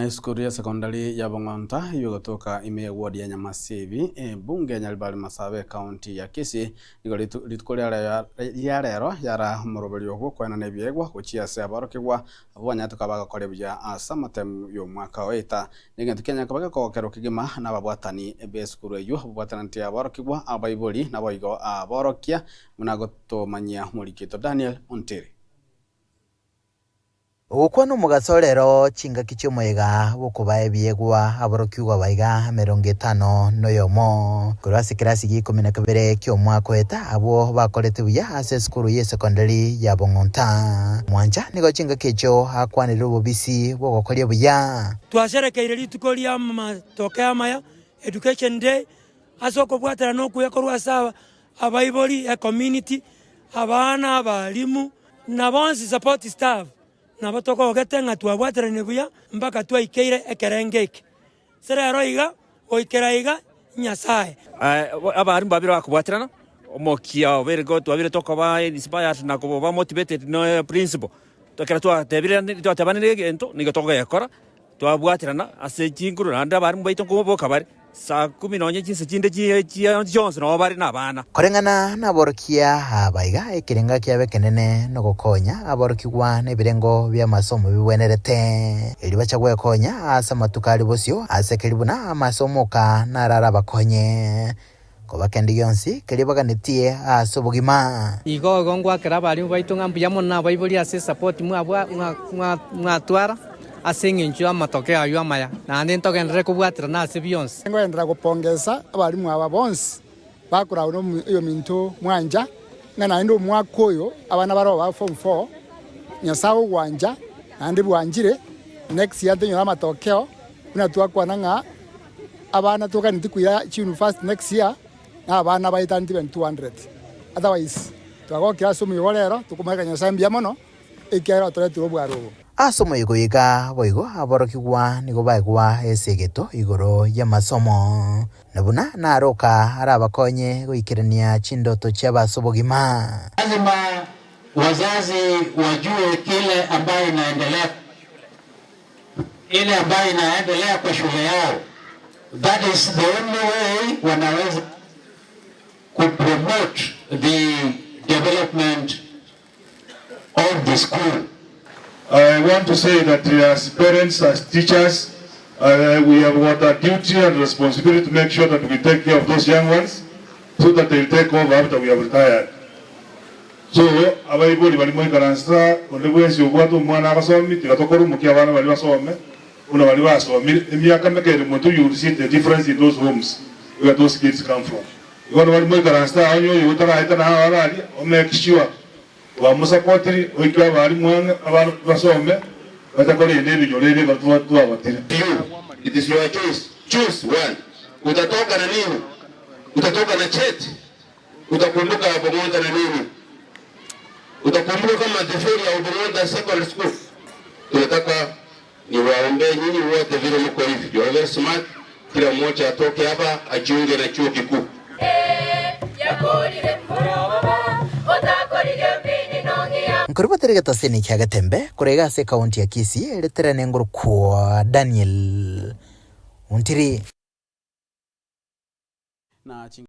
Skuru ya sekondari ya Bong'onta yugotoka ime ward ya Nyamasibi bunge ya Nyaribari Masabe county ya Kisii igo litukoria ya rero yara muroberi ogwo kwena nebyegwa kuchia se abarokegwa abanya tukabaga korebya asamatem yo mwaka oita nigentu Kenya kabaga kokero kigima n'ababwatani be skuru eyo ababwatananti abarokegwa abaiboli naboigo aborokia munagotomanyia murikito Daniel Ontiri Ukwano mugasorero chinga kichomwega bukuba ebyegwa aborokiwa baiga 50 noyomo kurasi kirasi gi12 kyomwaka eta abo bakorete buya ase skuru ye secondary ya Bong'onta mwanja nigo chinga kecho akwanira obubisi bogokoria buya twasherekeire litukoria matokea maya education day asoko bwatara no kuyakorwa saba abaiboli ya community abana abalimu na bonsi support staff na batoko ogetenga twabwaterane buya mpaka twaikeire ekerengeke serero iga oikeraiga nyasaye abari babiro akubwaterana omokia oberego twabire tokoba inspired na kuba motivated no principle tokera twatebire twatebanire gento nigo togekora twabwaterana ase chinguru anda abari mbaito kuboka bari saa 10 chinse chinde Johnson no bari nabana korengana naborokia abaiga ekirenga kyabe kenene no gokonya aborokigwa nebirengo bya masomo bibwenerete elibacha gwekonya asa matukali bosio asekelibuna amasomoka narara bakonye kobakendi yonsi kelibaganitie asobugima igo gongwa kerabali baito ngambuya monna baiboli ase support mwatwara asengencho amatokeo ayo amaya na ndentogendere kubwatira na ase byonse ngoendera gupongeza abalimu aba bonse bakora no iyo minto mwanja ngana ndo mwaka oyo abana baro ba form 4 nyasawo gwanja andi bwanjire next year tenyo amatokeo una twakwana nga abana tokaniti kuya university next year na abana baita 200 otherwise twagokira somo yorero tukumaka nyasambia mono ikero toretu obwaro asomo igoiga boigo aborokigwa nigo baigwa esegeto igoro ya masomo nabuna naroka arabakonye goikirania chindoto cha basobogima lazima wazazi wajue kile ambayo inaendelea kwa shule yao. That is the only way wanaweza kupromote the development of the school. I want to say that as parents, as teachers, we have got a duty and responsibility to make sure that we take care of those young ones so that they'll take over after we have retired. So, abaiboli bali moi karansa, onde bwesi obwato mwana akasomi, tikatokoro mukia bana bali basome, una bali basomi, emyaka mekere muntu you see the difference in those homes where those kids come from. Iwana bali moi karansa, onyo yutara ita na harali, make sure wamusapotiri oikwa bali mwana abantu basome batakole ndebi jolele batu abatire. It is your choice. Choose one. Utatoka na nini? Utatoka na cheti? Utakumbuka Bong'onta na nini? Utakumbuka kama teferi ya Bong'onta secondary school. Tunataka niwaombe nyinyi wote vile mko hivi. You are very smart. Kila mmoja atoke hapa ajiunge na chuo kikuu. Nkuribaterega taseni kya gatembe kurega se county ya Kisii eleterane nguru kwa Daniel Ontiri.